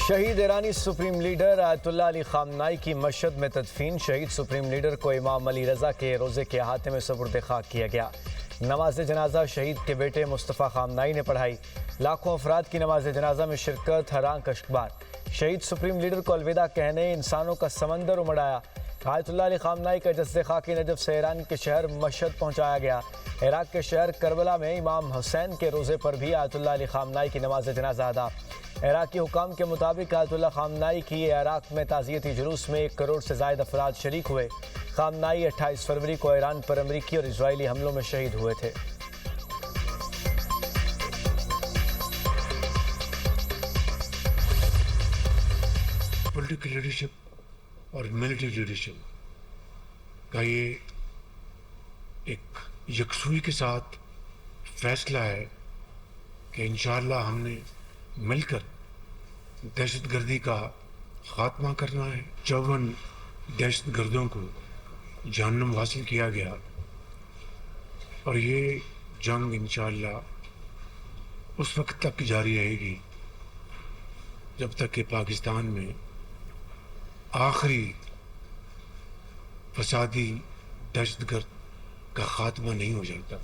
شہید ایرانی supreme leader آیت اللہ علی خامنائی کی مشہد میں تدفین۔ شہید سپریم لیڈر کو امام علی رضا کے روزے کے احاطے میں سپرد خاک کیا گیا۔ نماز جنازہ شہید کے بیٹے مصطفیٰ خامنائی نے پڑھائی۔ لاکھوں افراد کی نماز جنازہ میں شرکت، حیران کشکبار۔ شہید سپریم لیڈر کو الوداع کہنے انسانوں کا سمندر امڑ آیا۔ آیت اللہ علی خامنائی کا جسد خاکی نجف سے ایران کے شہر مشہد پہنچایا گیا۔ عراق کے شہر کربلا میں امام حسین کے روزے پر بھی آیت اللہ علی خامنائی کی نماز جنازہ ادا۔ عراقی حکام کے مطابق آیت اللہ خامنائی کی عراق میں تعزیتی جلوس میں 1 کروڑ سے زائد افراد شریک ہوئے۔ خامنائی 28 فروری کو ایران پر امریکی اور اسرائیلی حملوں میں شہید ہوئے تھے۔ پولیٹیکل لیڈرشپ اور ملٹری لیڈرشپ کا یہ ایک یکسوئی کے ساتھ فیصلہ ہے کہ انشاءاللہ ہم نے مل کر دہشت گردی کا خاتمہ کرنا ہے۔ 54 دہشت گردوں کو جہنم حاصل کیا گیا اور یہ جنگ انشاءاللہ اس وقت تک جاری رہے گی جب تک کہ پاکستان میں آخری فسادی دہشت گرد کا خاتمہ نہیں ہو جاتا۔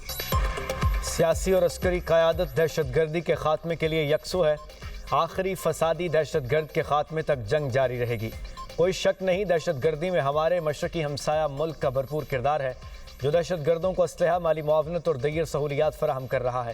سیاسی اور عسکری قیادت دہشت گردی کے خاتمے کے لیے یکسو ہے۔ آخری فسادی دہشت گرد کے خاتمے تک جنگ جاری رہے گی۔ کوئی شک نہیں، دہشت گردی میں ہمارے مشرقی ہمسایہ ملک کا بھرپور کردار ہے، جو دہشت گردوں کو اسلحہ، مالی معاونت اور دیگر سہولیات فراہم کر رہا ہے۔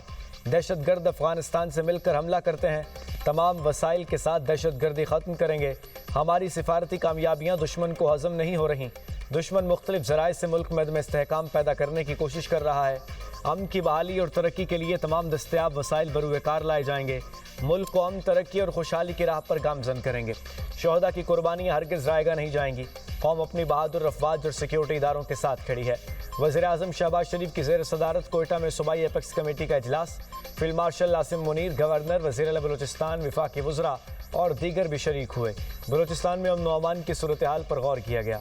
دہشت گرد افغانستان سے مل کر حملہ کرتے ہیں، تمام وسائل کے ساتھ دہشت گردی ختم کریں گے۔ ہماری سفارتی کامیابیاں دشمن کو ہضم نہیں ہو رہیں۔ دشمن مختلف ذرائع سے ملک میں عدم استحکام پیدا کرنے کی کوشش کر رہا ہے۔ امن کی بحالی اور ترقی کے لیے تمام دستیاب وسائل بروئے کار لائے جائیں گے۔ ملک کو امن، ترقی اور خوشحالی کی راہ پر گامزن کریں گے۔ شہداء کی قربانیاں ہرگز ضائع نہیں جائیں گی۔ قوم اپنی بہادر افواج اور سیکیورٹی اداروں کے ساتھ کھڑی ہے۔ وزیر اعظم شہباز شریف کی زیر صدارت کوئٹہ میں صوبائی ایپیکس کمیٹی کا اجلاس۔ Field marshal Asim Munir, governor, وزیر اعلیٰ بلوچستان، وفاقی وزراء اور دیگر بھی شریک ہوئے۔ بلوچستان میں امن و امان کی صورتحال پر غور کیا گیا۔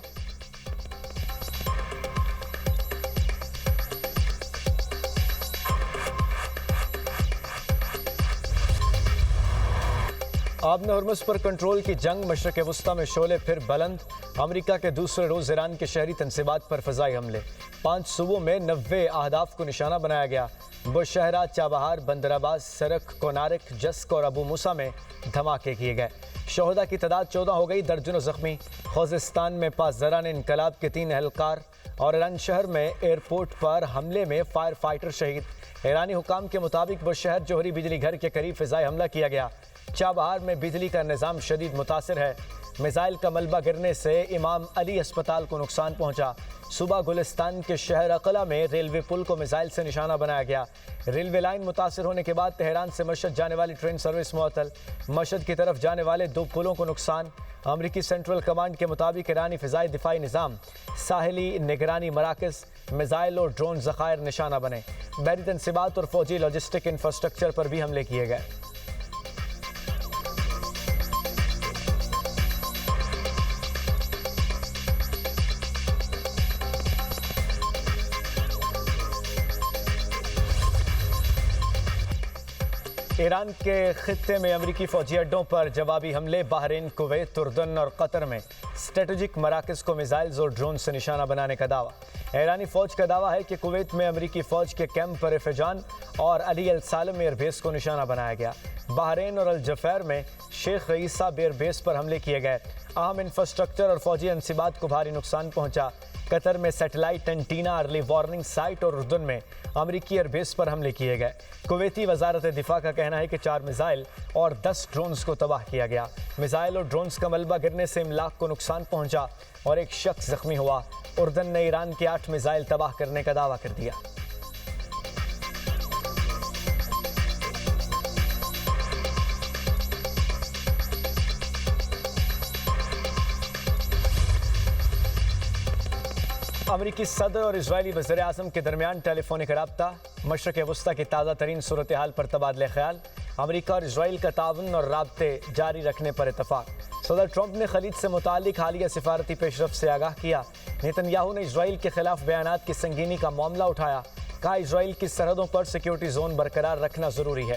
آبن ہرمز پر کنٹرول کی جنگ، مشرق وسطیٰ میں شعلے پھر بلند۔ امریکہ کے دوسرے روز ایران کے شہری تنصیبات پر فضائی حملے۔ 5 صوبوں میں 90 اہداف کو نشانہ بنایا گیا۔ بشہرہ، چابہار، بندر عباس، سرخ، کونارک، جسک اور ابو موسیٰ میں دھماکے کیے گئے۔ شہداء کی تعداد 14 ہو گئی، درجنوں زخمی۔ خوزستان میں پاسداران انقلاب کے 3 اہلکار اور ایران شہر میں ایئرپورٹ پر حملے میں فائر فائٹر شہید۔ ایرانی حکام کے مطابق بشہر جوہری بجلی گھر کے قریب فضائی حملہ کیا گیا۔ چابہار میں بجلی کا نظام شدید متاثر ہے۔ میزائل کا ملبہ گرنے سے امام علی اسپتال کو نقصان پہنچا۔ صوبہ گلستان کے شہر اقلا میں ریلوے پل کو میزائل سے نشانہ بنایا گیا۔ ریلوے لائن متاثر ہونے کے بعد تہران سے مشہد جانے والی ٹرین سروس معطل۔ مشہد کی طرف جانے والے 2 پلوں کو نقصان۔ امریکی سینٹرل کمانڈ کے مطابق ایرانی فضائی دفاعی نظام، ساحلی نگرانی مراکز، میزائل اور ڈرون ذخائر نشانہ بنے۔ بحری تنصیبات اور فوجی لاجسٹک انفراسٹرکچر پر بھی حملے کیے گئے۔ ایران کے خطے میں امریکی فوجی اڈوں پر جوابی حملے۔ بحرین، کویت، اردن اور قطر میں اسٹریٹجک مراکز کو میزائلز اور ڈرون سے نشانہ بنانے کا دعویٰ۔ ایرانی فوج کا دعویٰ ہے کہ کویت میں امریکی فوج کے کیمپ پر رفیجان اور علی السالم ایئر بیس کو نشانہ بنایا گیا۔ بحرین اور الجفیر میں شیخ رئیسہ ایئر بیس پر حملے کیے گئے۔ اہم انفراسٹرکچر اور فوجی انصبات کو بھاری نقصان پہنچا۔ قطر میں satellite antenna, early warning site اور اردن میں امریکی ایئر بیس پر حملے کیے گئے۔ کویتی وزارت دفاع کا کہنا ہے کہ 4 میزائل اور 10 ڈرونز کو تباہ کیا گیا۔ میزائل اور ڈرونز کا ملبہ گرنے سے املاک کو نقصان پہنچا اور 1 شخص زخمی ہوا۔ اردن نے ایران کے 8 میزائل تباہ کرنے کا دعویٰ کر دیا۔ امریکی صدر اور اسرائیلی وزیر اعظم کے درمیان ٹیلی فونک رابطہ۔ مشرق وسطیٰ کی تازہ ترین صورتحال پر تبادلہ خیال۔ امریکہ اور اسرائیل کا تعاون اور رابطے جاری رکھنے پر اتفاق۔ صدر ٹرمپ نے خلیج سے متعلق حالیہ سفارتی پیش رفت سے آگاہ کیا۔ نیتن یاہو نے اسرائیل کے خلاف بیانات کی سنگینی کا معاملہ اٹھایا۔ کہا اسرائیل کی سرحدوں پر سیکیورٹی زون برقرار رکھنا ضروری ہے۔